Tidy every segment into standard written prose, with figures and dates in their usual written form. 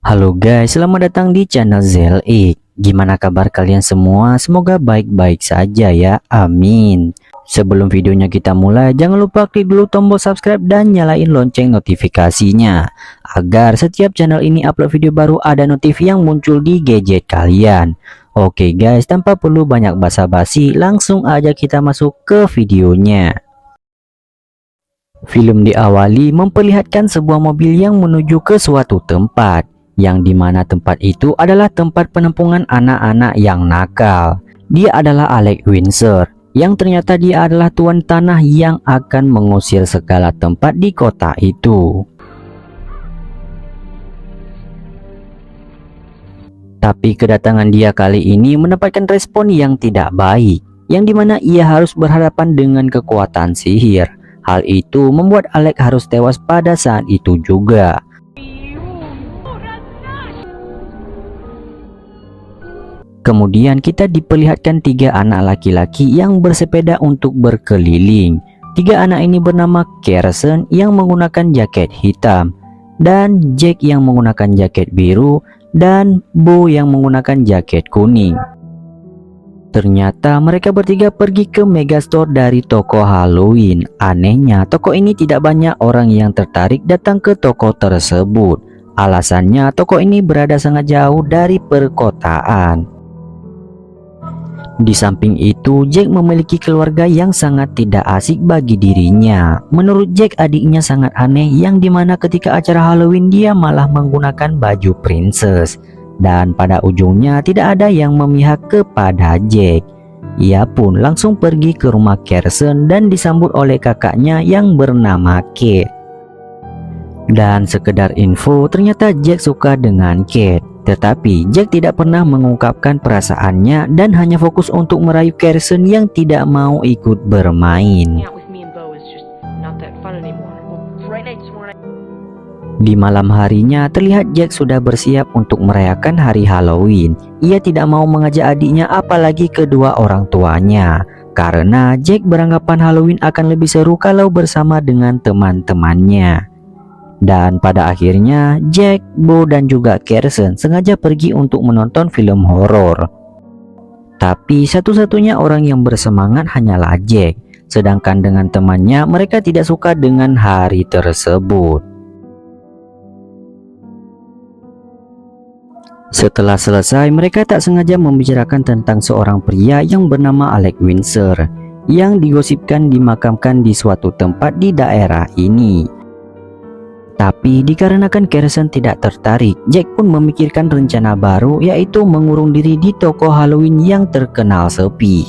Halo guys, selamat datang di channel ZLX. Gimana kabar kalian semua? Semoga baik-baik saja ya, amin. Sebelum videonya kita mulai, jangan lupa klik dulu tombol subscribe dan nyalain lonceng notifikasinya, agar setiap channel ini upload video baru ada notif yang muncul di gadget kalian. Oke guys, tanpa perlu banyak basa-basi, langsung aja kita masuk ke videonya. Film diawali memperlihatkan sebuah mobil yang menuju ke suatu tempat, yang dimana tempat itu adalah tempat penampungan anak-anak yang nakal. Dia adalah Alex Windsor, yang ternyata dia adalah tuan tanah yang akan mengusir segala tempat di kota itu. Tapi kedatangan dia kali ini mendapatkan respon yang tidak baik, yang dimana ia harus berhadapan dengan kekuatan sihir. Hal itu membuat Alex harus tewas pada saat itu juga. Kemudian kita diperlihatkan 3 anak laki-laki yang bersepeda untuk berkeliling. 3 anak ini bernama Carson yang menggunakan jaket hitam, dan Jack yang menggunakan jaket biru, dan Bo yang menggunakan jaket kuning. Ternyata mereka bertiga pergi ke Megastore dari toko Halloween. Anehnya, toko ini tidak banyak orang yang tertarik datang ke toko tersebut. Alasannya, toko ini berada sangat jauh dari perkotaan. Di samping itu, Jack memiliki keluarga yang sangat tidak asik bagi dirinya. Menurut Jack, adiknya sangat aneh, yang dimana ketika acara Halloween dia malah menggunakan baju princess. Dan pada ujungnya tidak ada yang memihak kepada Jack. Ia pun langsung pergi ke rumah Carson dan disambut oleh kakaknya yang bernama Kate. Dan sekedar info, ternyata Jack suka dengan Kate. Tetapi Jack tidak pernah mengungkapkan perasaannya dan hanya fokus untuk merayu Carson yang tidak mau ikut bermain. Di malam harinya terlihat Jack sudah bersiap untuk merayakan hari Halloween. Ia tidak mau mengajak adiknya apalagi kedua orang tuanya, karena Jack beranggapan Halloween akan lebih seru kalau bersama dengan teman-temannya. Dan pada akhirnya Jack, Bo dan juga Carson sengaja pergi untuk menonton film horor. Tapi satu-satunya orang yang bersemangat hanyalah Jack. Sedangkan dengan temannya mereka tidak suka dengan hari tersebut. Setelah selesai, mereka tak sengaja membicarakan tentang seorang pria yang bernama Alex Windsor, yang digosipkan dimakamkan di suatu tempat di daerah ini. Tapi dikarenakan Carson tidak tertarik, Jack pun memikirkan rencana baru, yaitu mengurung diri di toko Halloween yang terkenal sepi.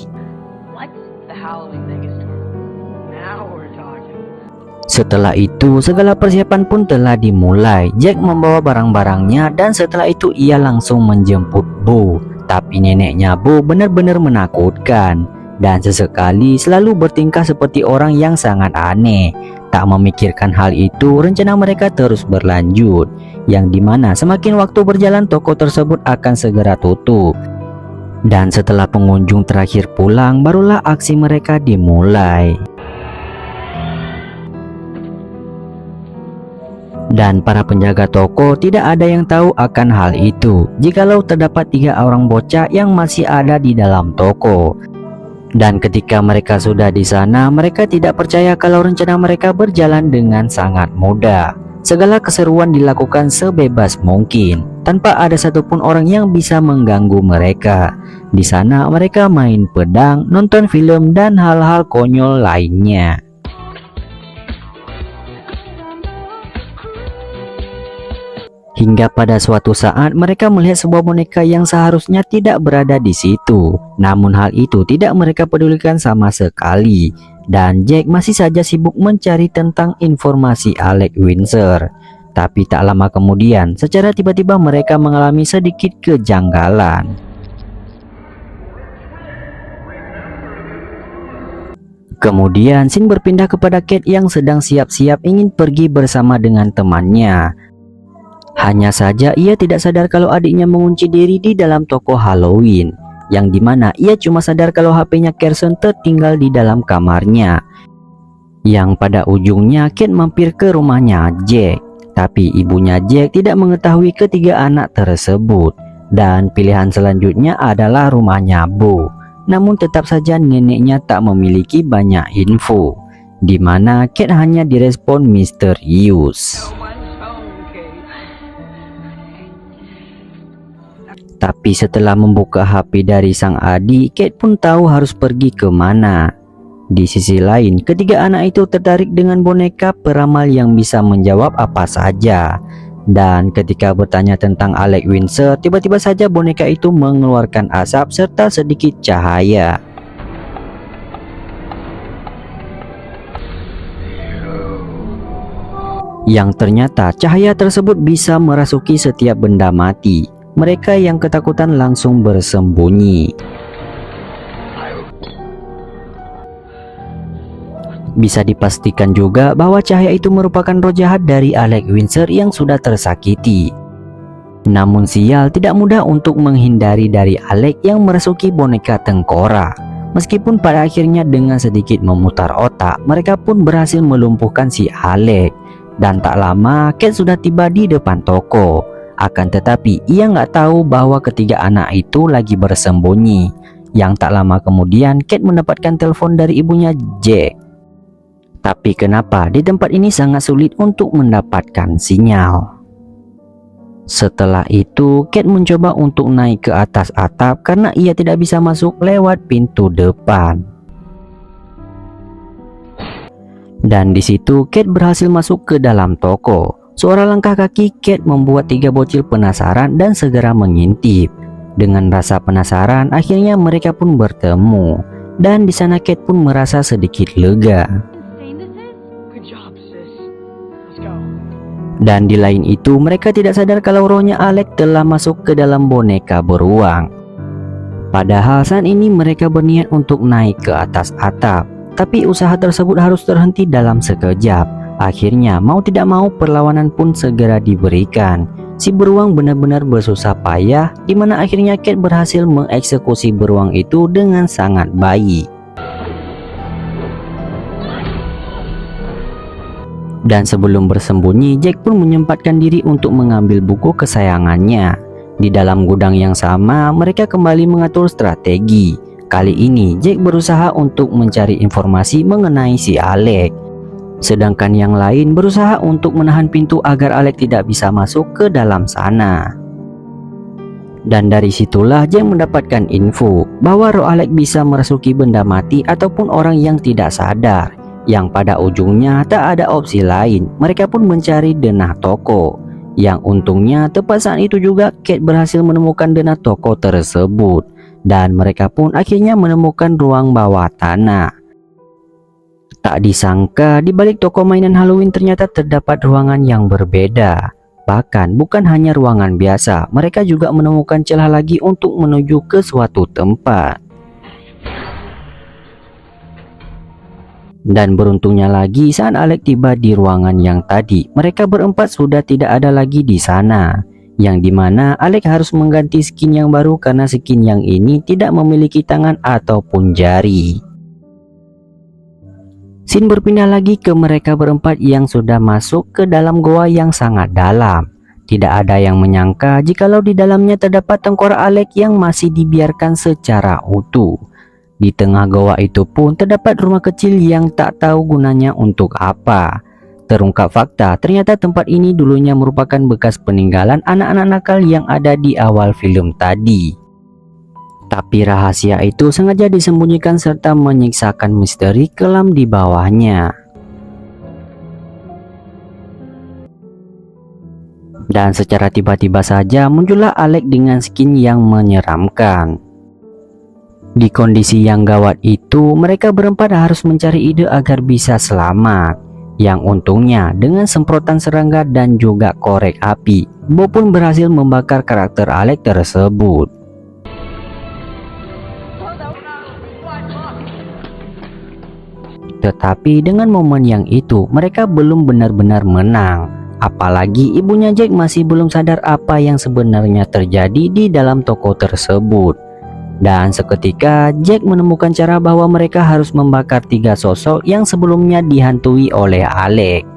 Setelah itu, segala persiapan pun telah dimulai. Jack membawa barang-barangnya dan setelah itu ia langsung menjemput Bo. Tapi neneknya Bo benar-benar menakutkan dan sesekali selalu bertingkah seperti orang yang sangat aneh. Tak memikirkan hal itu, rencana mereka terus berlanjut, yang dimana semakin waktu berjalan toko tersebut akan segera tutup. Dan setelah pengunjung terakhir pulang, barulah aksi mereka dimulai. Dan para penjaga toko tidak ada yang tahu akan hal itu, jikalau terdapat 3 orang bocah yang masih ada di dalam toko. Dan ketika mereka sudah di sana, mereka tidak percaya kalau rencana mereka berjalan dengan sangat mudah. Segala keseruan dilakukan sebebas mungkin, tanpa ada satupun orang yang bisa mengganggu mereka. Di sana mereka main pedang, nonton film, dan hal-hal konyol lainnya. Hingga pada suatu saat mereka melihat sebuah boneka yang seharusnya tidak berada di situ. Namun hal itu tidak mereka pedulikan sama sekali. Dan Jack masih saja sibuk mencari tentang informasi Alex Windsor. Tapi tak lama kemudian, secara tiba-tiba mereka mengalami sedikit kejanggalan. Kemudian scene berpindah kepada Kate yang sedang siap-siap ingin pergi bersama dengan temannya. Hanya saja ia tidak sadar kalau adiknya mengunci diri di dalam toko Halloween, yang dimana ia cuma sadar kalau HP-nya Carson tertinggal di dalam kamarnya. Yang pada ujungnya Kate mampir ke rumahnya Jack. Tapi ibunya Jack tidak mengetahui ketiga anak tersebut, dan pilihan selanjutnya adalah rumahnya Bo. Namun tetap saja neneknya tak memiliki banyak info, di mana Kate hanya direspon misterius. Tapi setelah membuka HP dari sang adik, Kate pun tahu harus pergi kemana. Di sisi lain, ketiga anak itu tertarik dengan boneka peramal yang bisa menjawab apa saja. Dan ketika bertanya tentang Alex Windsor, tiba-tiba saja boneka itu mengeluarkan asap serta sedikit cahaya. Yang ternyata cahaya tersebut bisa merasuki setiap benda mati. Mereka yang ketakutan langsung bersembunyi. Bisa dipastikan juga bahwa cahaya itu merupakan roh jahat dari Alex Windsor yang sudah tersakiti. Namun sial tidak mudah untuk menghindari dari Alex yang merasuki boneka tengkorak. Meskipun pada akhirnya dengan sedikit memutar otak, mereka pun berhasil melumpuhkan si Alex. Dan tak lama Kate sudah tiba di depan toko. Akan tetapi ia nggak tahu bahwa ketiga anak itu lagi bersembunyi. Yang tak lama kemudian Kate mendapatkan telepon dari ibunya Jack. Tapi kenapa di tempat ini sangat sulit untuk mendapatkan sinyal? Setelah itu Kate mencoba untuk naik ke atas atap karena ia tidak bisa masuk lewat pintu depan. Dan di situ Kate berhasil masuk ke dalam toko. Suara langkah kaki Kate membuat tiga bocil penasaran dan segera mengintip. Dengan rasa penasaran, akhirnya mereka pun bertemu. Dan di sana Kate pun merasa sedikit lega. Dan di lain itu mereka tidak sadar kalau rohnya Alex telah masuk ke dalam boneka beruang. Padahal saat ini mereka berniat untuk naik ke atas atap. Tapi usaha tersebut harus terhenti dalam sekejap. Akhirnya mau tidak mau perlawanan pun segera diberikan. Si beruang benar-benar bersusah payah, di mana akhirnya Kate berhasil mengeksekusi beruang itu dengan sangat baik. Dan sebelum bersembunyi, Jack pun menyempatkan diri untuk mengambil buku kesayangannya. Di dalam gudang yang sama, mereka kembali mengatur strategi. Kali ini, Jack berusaha untuk mencari informasi mengenai si Alex. Sedangkan yang lain berusaha untuk menahan pintu agar Alex tidak bisa masuk ke dalam sana. Dan dari situlah Jack mendapatkan info bahwa roh Alex bisa merasuki benda mati ataupun orang yang tidak sadar. Yang pada ujungnya tak ada opsi lain, mereka pun mencari denah toko. Yang untungnya tepat saat itu juga Kate berhasil menemukan denah toko tersebut. Dan mereka pun akhirnya menemukan ruang bawah tanah. Tak disangka di balik toko mainan Halloween ternyata terdapat ruangan yang berbeda. Bahkan bukan hanya ruangan biasa, mereka juga menemukan celah lagi untuk menuju ke suatu tempat. Dan beruntungnya lagi saat Alex tiba di ruangan yang tadi, mereka berempat sudah tidak ada lagi di sana. Yang dimana Alex harus mengganti skin yang baru karena skin yang ini tidak memiliki tangan ataupun jari. Scene berpindah lagi ke mereka berempat yang sudah masuk ke dalam goa yang sangat dalam. Tidak ada yang menyangka jikalau di dalamnya terdapat tengkorak Alex yang masih dibiarkan secara utuh. Di tengah goa itu pun terdapat rumah kecil yang tak tahu gunanya untuk apa. Terungkap fakta, ternyata tempat ini dulunya merupakan bekas peninggalan anak-anak nakal yang ada di awal film tadi. Tapi rahasia itu sengaja disembunyikan serta menyiksakan misteri kelam di bawahnya. Dan secara tiba-tiba saja muncullah Alex dengan skin yang menyeramkan. Di kondisi yang gawat itu, mereka berempat harus mencari ide agar bisa selamat. Yang untungnya dengan semprotan serangga dan juga korek api, Bo pun berhasil membakar karakter Alex tersebut. Tetapi dengan momen yang itu, mereka belum benar-benar menang. Apalagi ibunya Jack masih belum sadar apa yang sebenarnya terjadi di dalam toko tersebut. Dan seketika Jack menemukan cara bahwa mereka harus membakar 3 sosok yang sebelumnya dihantui oleh Alex.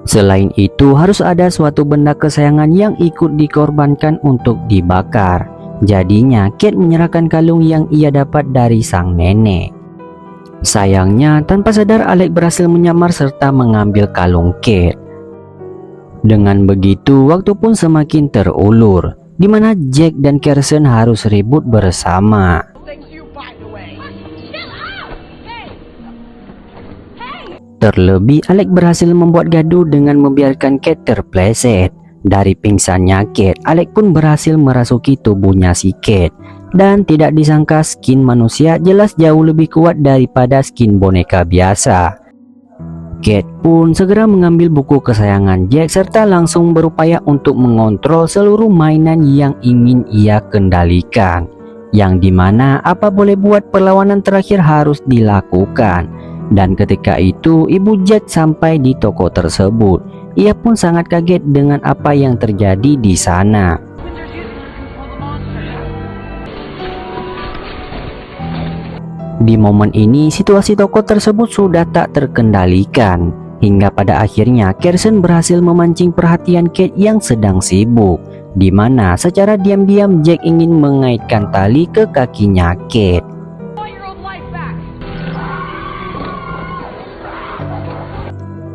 Selain itu, harus ada suatu benda kesayangan yang ikut dikorbankan untuk dibakar. Jadinya, Kate menyerahkan kalung yang ia dapat dari sang nenek. Sayangnya, tanpa sadar Alex berhasil menyamar serta mengambil kalung Kate. Dengan begitu, waktu pun semakin terulur, di mana Jack dan Kirsten harus ribut bersama. Terlebih, Alex berhasil membuat gaduh dengan membiarkan Kate terpleset. Dari pingsannya Kate, Alex pun berhasil merasuki tubuhnya si Kate. Dan tidak disangka skin manusia jelas jauh lebih kuat daripada skin boneka biasa. Kate pun segera mengambil buku kesayangan Jack serta langsung berupaya untuk mengontrol seluruh mainan yang ingin ia kendalikan. Yang dimana apa boleh buat perlawanan terakhir harus dilakukan. Dan ketika itu ibu Jack sampai di toko tersebut. Ia pun sangat kaget dengan apa yang terjadi di sana. Di momen ini situasi toko tersebut sudah tak terkendalikan. Hingga pada akhirnya Kirsten berhasil memancing perhatian Kate yang sedang sibuk. Di mana secara diam-diam Jack ingin mengaitkan tali ke kakinya Kate.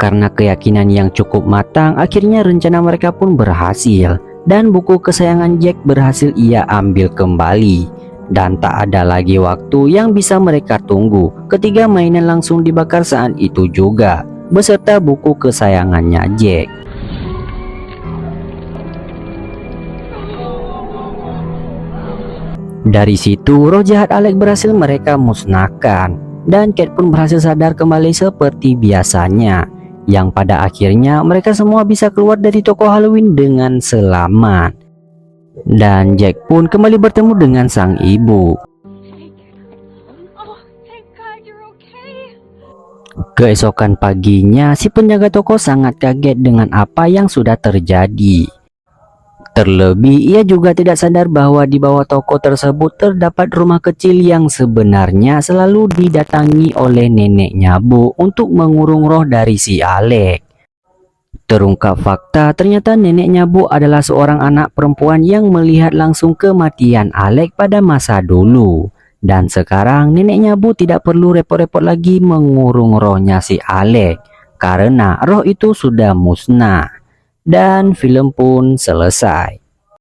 Karena keyakinan yang cukup matang, akhirnya rencana mereka pun berhasil. Dan buku kesayangan Jack berhasil ia ambil kembali. Dan tak ada lagi waktu yang bisa mereka tunggu. Ketiga mainan langsung dibakar saat itu juga, beserta buku kesayangannya Jack. Dari situ, roh jahat Alex berhasil mereka musnahkan. Dan Kate pun berhasil sadar kembali seperti biasanya. Yang pada akhirnya mereka semua bisa keluar dari toko Halloween dengan selamat. Dan Jack pun kembali bertemu dengan sang ibu. Keesokan paginya, si penjaga toko sangat kaget dengan apa yang sudah terjadi. Terlebih, ia juga tidak sadar bahwa di bawah toko tersebut terdapat rumah kecil yang sebenarnya selalu didatangi oleh neneknya Bu untuk mengurung roh dari si Alex. Terungkap fakta, ternyata neneknya Bu adalah seorang anak perempuan yang melihat langsung kematian Alex pada masa dulu. Dan sekarang neneknya Bu tidak perlu repot-repot lagi mengurung rohnya si Alex, karena roh itu sudah musnah. Dan film pun selesai.